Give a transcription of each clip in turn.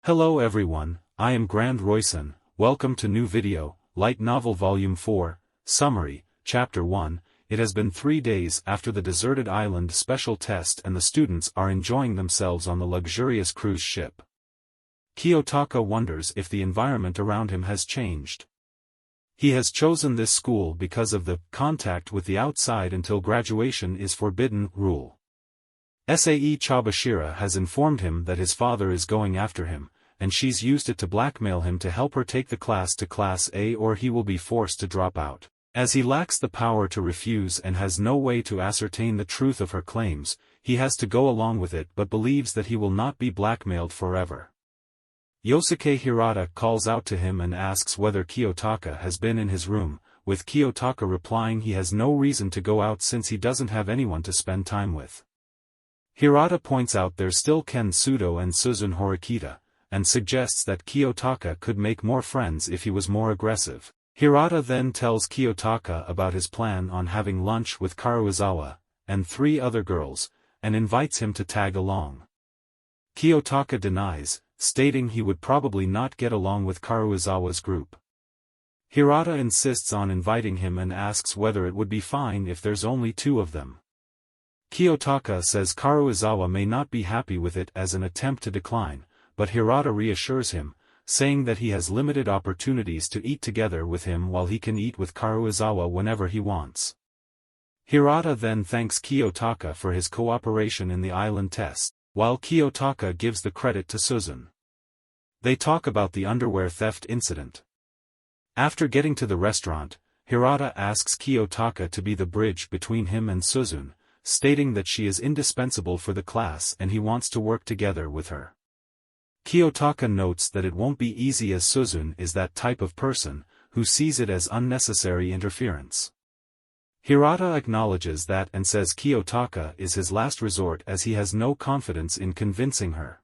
Hello everyone, I am Grand Royson. Welcome to new video, Light Novel Volume 4, Summary, Chapter 1. It has been 3 days after the deserted island special test and the students are enjoying themselves on the luxurious cruise ship. Kiyotaka wonders if the environment around him has changed. He has chosen this school because of the contact with the outside until graduation is forbidden rule. Sae Chabashira has informed him that his father is going after him, and she's used it to blackmail him to help her take the class to Class A or he will be forced to drop out. As he lacks the power to refuse and has no way to ascertain the truth of her claims, he has to go along with it but believes that he will not be blackmailed forever. Yosuke Hirata calls out to him and asks whether Kiyotaka has been in his room, with Kiyotaka replying he has no reason to go out since he doesn't have anyone to spend time with. Hirata points out there's still Ken Sudo and Suzun Horikita, and suggests that Kiyotaka could make more friends if he was more aggressive. Hirata then tells Kiyotaka about his plan on having lunch with Karuizawa, and 3 other girls, and invites him to tag along. Kiyotaka denies, stating he would probably not get along with Karuizawa's group. Hirata insists on inviting him and asks whether it would be fine if there's only 2 of them. Kiyotaka says Karuizawa may not be happy with it as an attempt to decline, but Hirata reassures him, saying that he has limited opportunities to eat together with him while he can eat with Karuizawa whenever he wants. Hirata then thanks Kiyotaka for his cooperation in the island test, while Kiyotaka gives the credit to Suzun. They talk about the underwear theft incident. After getting to the restaurant, Hirata asks Kiyotaka to be the bridge between him and Suzun, stating that she is indispensable for the class and he wants to work together with her. Kiyotaka notes that it won't be easy as Suzun is that type of person, who sees it as unnecessary interference. Hirata acknowledges that and says Kiyotaka is his last resort as he has no confidence in convincing her.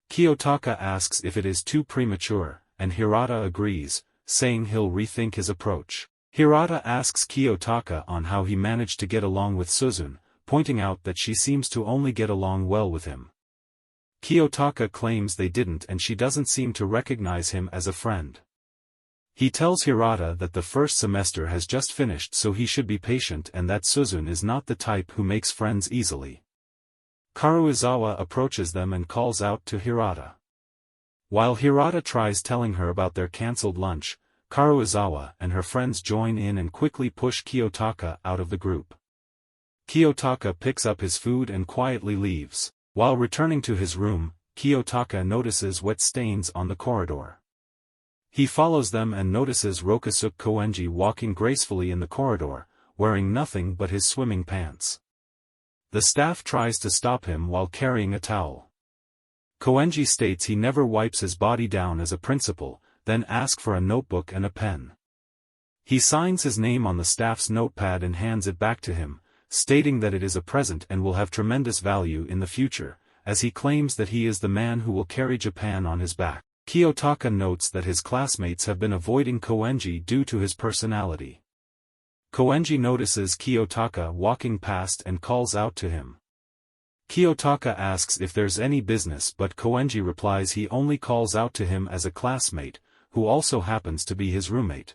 Kiyotaka asks if it is too premature, and Hirata agrees, saying he'll rethink his approach. Hirata asks Kiyotaka on how he managed to get along with Suzun, pointing out that she seems to only get along well with him. Kiyotaka claims they didn't and she doesn't seem to recognize him as a friend. He tells Hirata that the first semester has just finished so he should be patient and that Suzun is not the type who makes friends easily. Karuizawa approaches them and calls out to Hirata. While Hirata tries telling her about their cancelled lunch, Karuizawa and her friends join in and quickly push Kiyotaka out of the group. Kiyotaka picks up his food and quietly leaves. While returning to his room, Kiyotaka notices wet stains on the corridor. He follows them and notices Rokusuke Koenji walking gracefully in the corridor, wearing nothing but his swimming pants. The staff tries to stop him while carrying a towel. Koenji states he never wipes his body down as a principal, then asks for a notebook and a pen. He signs his name on the staff's notepad and hands it back to him, stating that it is a present and will have tremendous value in the future, as he claims that he is the man who will carry Japan on his back. Kiyotaka notes that his classmates have been avoiding Koenji due to his personality. Koenji notices Kiyotaka walking past and calls out to him. Kiyotaka asks if there's any business but Koenji replies he only calls out to him as a classmate, who also happens to be his roommate.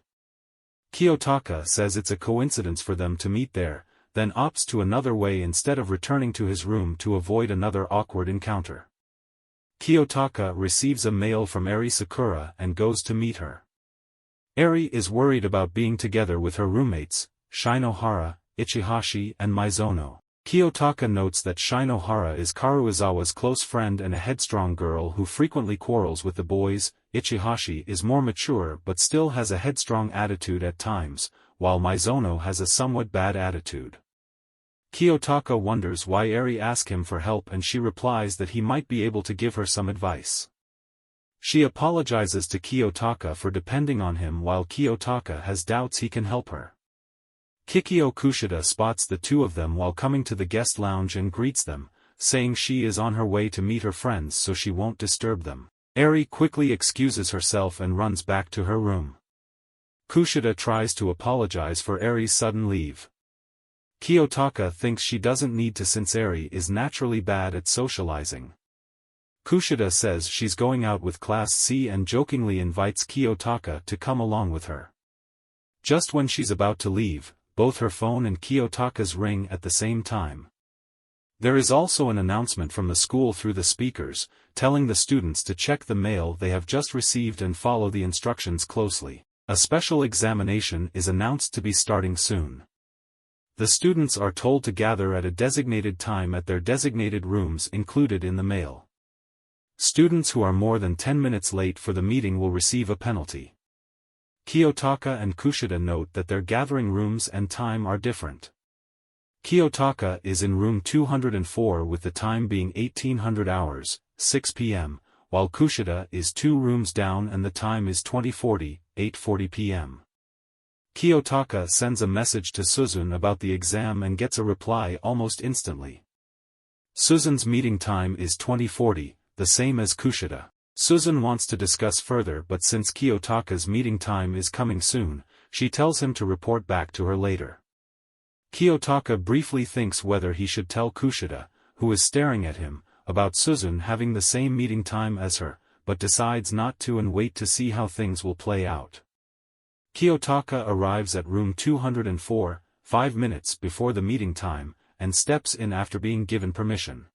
Kiyotaka says it's a coincidence for them to meet there, then opts to another way instead of returning to his room to avoid another awkward encounter. Kiyotaka receives a mail from Eri Sakura and goes to meet her. Eri is worried about being together with her roommates, Shinohara, Ichihashi and Mizono. Kiyotaka notes that Shinohara is Karuizawa's close friend and a headstrong girl who frequently quarrels with the boys. Ichihashi is more mature but still has a headstrong attitude at times, while Mizono has a somewhat bad attitude. Kiyotaka wonders why Eri asks him for help and she replies that he might be able to give her some advice. She apologizes to Kiyotaka for depending on him while Kiyotaka has doubts he can help her. Kikyo Kushida spots the 2 of them while coming to the guest lounge and greets them, saying she is on her way to meet her friends so she won't disturb them. Eri quickly excuses herself and runs back to her room. Kushida tries to apologize for Eri's sudden leave. Kiyotaka thinks she doesn't need to since Eri is naturally bad at socializing. Kushida says she's going out with Class C and jokingly invites Kiyotaka to come along with her. Just when she's about to leave, both her phone and Kiyotaka's ring at the same time. There is also an announcement from the school through the speakers, telling the students to check the mail they have just received and follow the instructions closely. A special examination is announced to be starting soon. The students are told to gather at a designated time at their designated rooms included in the mail. Students who are more than 10 minutes late for the meeting will receive a penalty. Kiyotaka and Kushida note that their gathering rooms and time are different. Kiyotaka is in room 204 with the time being 1800 hours, 6 p.m., while Kushida is 2 rooms down and the time is 2040, 8:40 p.m. Kiyotaka sends a message to Suzun about the exam and gets a reply almost instantly. Suzun's meeting time is 2040, the same as Kushida. Suzun wants to discuss further, but since Kiyotaka's meeting time is coming soon, she tells him to report back to her later. Kiyotaka briefly thinks whether he should tell Kushida, who is staring at him, about Suzun having the same meeting time as her, but decides not to and wait to see how things will play out. Kiyotaka arrives at room 204, 5 minutes before the meeting time, and steps in after being given permission.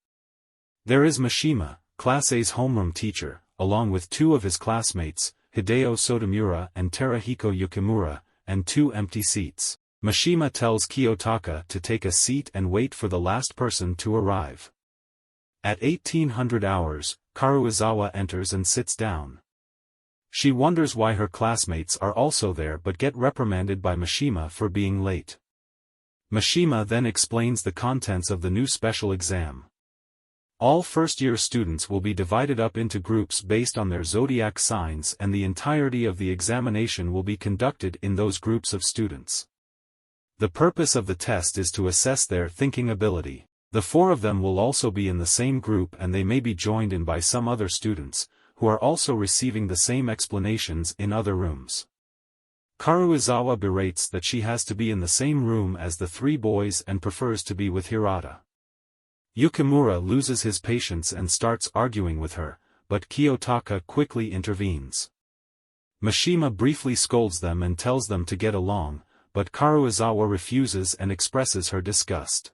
There is Mishima, Class A's homeroom teacher, along with 2 of his classmates, Hideo Sotomura and Terahiko Yukimura, and 2 empty seats. Mishima tells Kiyotaka to take a seat and wait for the last person to arrive. At 1800 hours, Karuizawa enters and sits down. She wonders why her classmates are also there but get reprimanded by Mishima for being late. Mishima then explains the contents of the new special exam. All first-year students will be divided up into groups based on their zodiac signs, and the entirety of the examination will be conducted in those groups of students. The purpose of the test is to assess their thinking ability. The 4 of them will also be in the same group, and they may be joined in by some other students, who are also receiving the same explanations in other rooms. Karuizawa berates that she has to be in the same room as the 3 boys and prefers to be with Hirata. Yukimura loses his patience and starts arguing with her, but Kiyotaka quickly intervenes. Mishima briefly scolds them and tells them to get along, but Karuizawa refuses and expresses her disgust.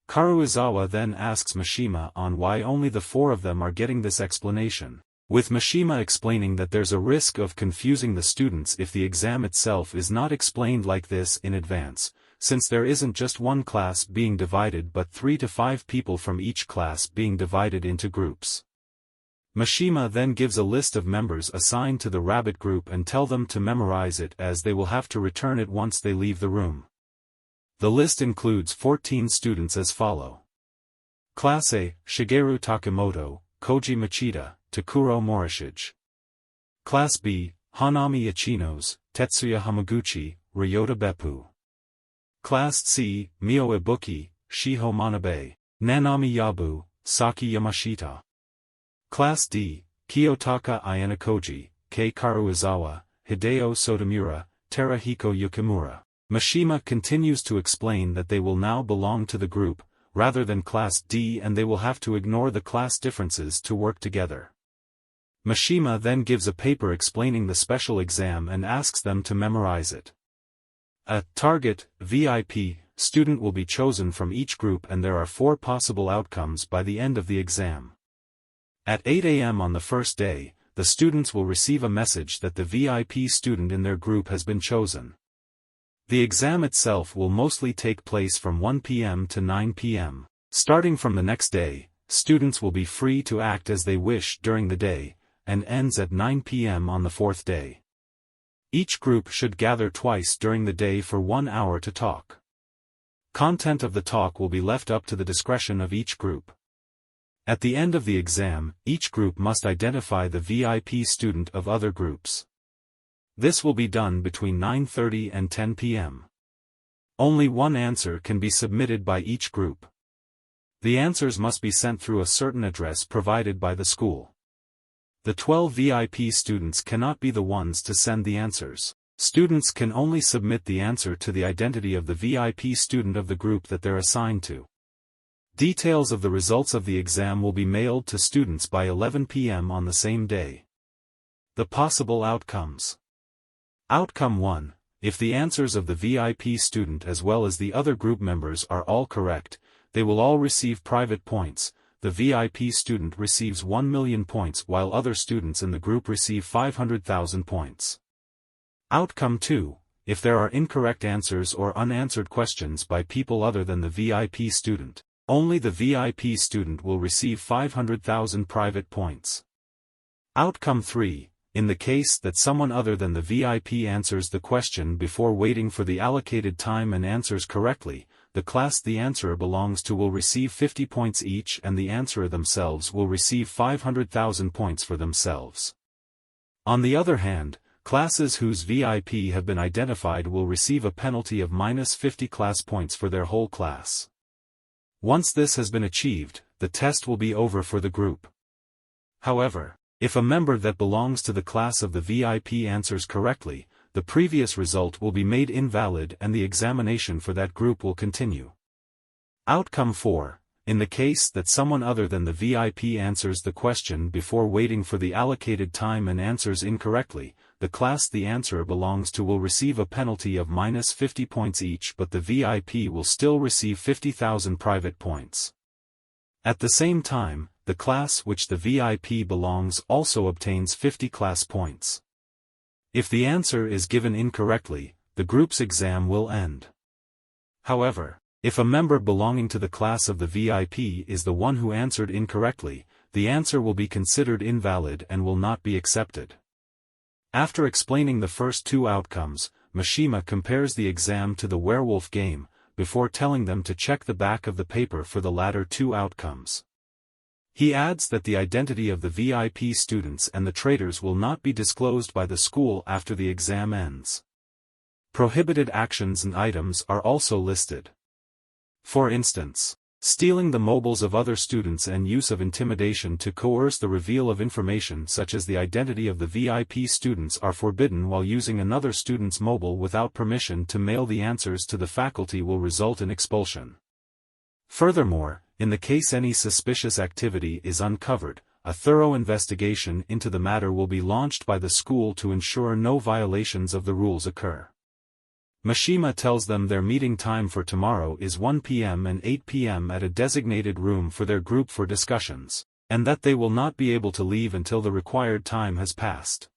Karuizawa then asks Mishima on why only the 4 of them are getting this explanation, with Mishima explaining that there's a risk of confusing the students if the exam itself is not explained like this in advance, since there isn't just one class being divided but 3 to 5 people from each class being divided into groups. Mishima then gives a list of members assigned to the rabbit group and tell them to memorize it as they will have to return it once they leave the room. The list includes 14 students as follow. Class A, Shigeru Takimoto, Koji Machida, Takuro Morishige. Class B, Hanami Ichinos, Tetsuya Hamaguchi, Ryota Beppu. Class C, Mio Ibuki, Shiho Manabe, Nanami Yabu, Saki Yamashita. Class D, Kiyotaka Ayanokoji, Kei Karuizawa, Hideo Sotomura, Terahiko Yukimura. Mishima continues to explain that they will now belong to the group, rather than Class D, and they will have to ignore the class differences to work together. Mishima then gives a paper explaining the special exam and asks them to memorize it. A target, VIP, student will be chosen from each group, and there are 4 possible outcomes by the end of the exam. At 8 a.m. on the first day, the students will receive a message that the VIP student in their group has been chosen. The exam itself will mostly take place from 1 p.m. to 9 p.m. Starting from the next day, students will be free to act as they wish during the day, and ends at 9 p.m. on the 4th day. Each group should gather twice during the day for 1 hour to talk. Content of the talk will be left up to the discretion of each group. At the end of the exam, each group must identify the VIP student of other groups. This will be done between 9:30 and 10 p.m. Only one answer can be submitted by each group. The answers must be sent through a certain address provided by the school. The 12 VIP students cannot be the ones to send the answers. Students can only submit the answer to the identity of the VIP student of the group that they're assigned to. Details of the results of the exam will be mailed to students by 11 p.m. on the same day. The possible outcomes. Outcome 1. If the answers of the VIP student as well as the other group members are all correct, they will all receive private points. The VIP student receives 1 million points while other students in the group receive 500,000 points. Outcome 2. If there are incorrect answers or unanswered questions by people other than the VIP student, only the VIP student will receive 500,000 private points. Outcome 3. In the case that someone other than the VIP answers the question before waiting for the allocated time and answers correctly, the class the answerer belongs to will receive 50 points each and the answerer themselves will receive 500,000 points for themselves. On the other hand, classes whose VIP have been identified will receive a penalty of -50 class points for their whole class. Once this has been achieved, the test will be over for the group. However, if a member that belongs to the class of the VIP answers correctly, the previous result will be made invalid and the examination for that group will continue. Outcome 4. In the case that someone other than the VIP answers the question before waiting for the allocated time and answers incorrectly, the class the answerer belongs to will receive a penalty of -50 points each but the VIP will still receive 50,000 private points. At the same time, the class which the VIP belongs also obtains 50 class points. If the answer is given incorrectly, the group's exam will end. However, if a member belonging to the class of the VIP is the one who answered incorrectly, the answer will be considered invalid and will not be accepted. After explaining the first two outcomes, Mishima compares the exam to the werewolf game, before telling them to check the back of the paper for the latter two outcomes. He adds that the identity of the VIP students and the traitors will not be disclosed by the school after the exam ends. Prohibited actions and items are also listed. For instance, stealing the mobiles of other students and use of intimidation to coerce the reveal of information such as the identity of the VIP students are forbidden, while using another student's mobile without permission to mail the answers to the faculty will result in expulsion. Furthermore, in the case any suspicious activity is uncovered, a thorough investigation into the matter will be launched by the school to ensure no violations of the rules occur. Mishima tells them their meeting time for tomorrow is 1 p.m. and 8 p.m. at a designated room for their group for discussions, and that they will not be able to leave until the required time has passed.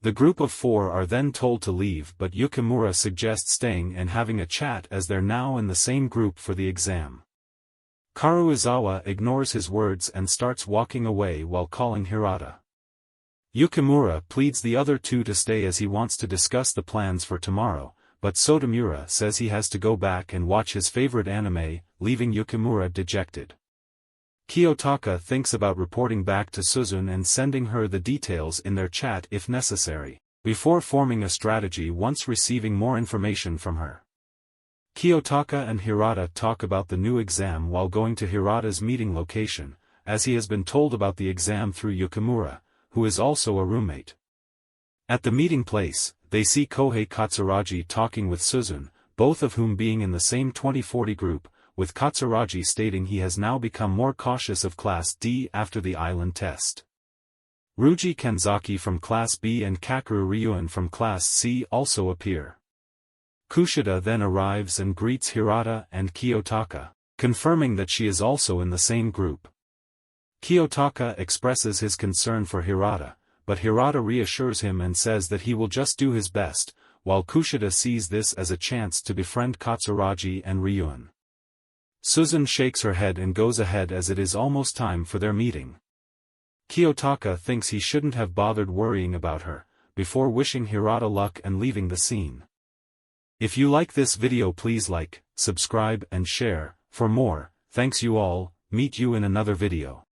The group of 4 are then told to leave, but Yukimura suggests staying and having a chat as they're now in the same group for the exam. Karuizawa ignores his words and starts walking away while calling Hirata. Yukimura pleads the other two to stay as he wants to discuss the plans for tomorrow, but Sotomura says he has to go back and watch his favorite anime, leaving Yukimura dejected. Kiyotaka thinks about reporting back to Suzune and sending her the details in their chat if necessary, before forming a strategy once receiving more information from her. Kiyotaka and Hirata talk about the new exam while going to Hirata's meeting location, as he has been told about the exam through Yukimura, who is also a roommate. At the meeting place, they see Kohei Katsuragi talking with Suzune, both of whom being in the same 2040 group, with Katsuragi stating he has now become more cautious of Class D after the island test. Ruji Kanzaki from Class B and Kakeru Ryuan from Class C also appear. Kushida then arrives and greets Hirata and Kiyotaka, confirming that she is also in the same group. Kiyotaka expresses his concern for Hirata, but Hirata reassures him and says that he will just do his best, while Kushida sees this as a chance to befriend Katsuragi and Ryuan. Suzune shakes her head and goes ahead as it is almost time for their meeting. Kiyotaka thinks he shouldn't have bothered worrying about her, before wishing Hirata luck and leaving the scene. If you like this video, please like, subscribe and share. For more, thanks you all, meet you in another video.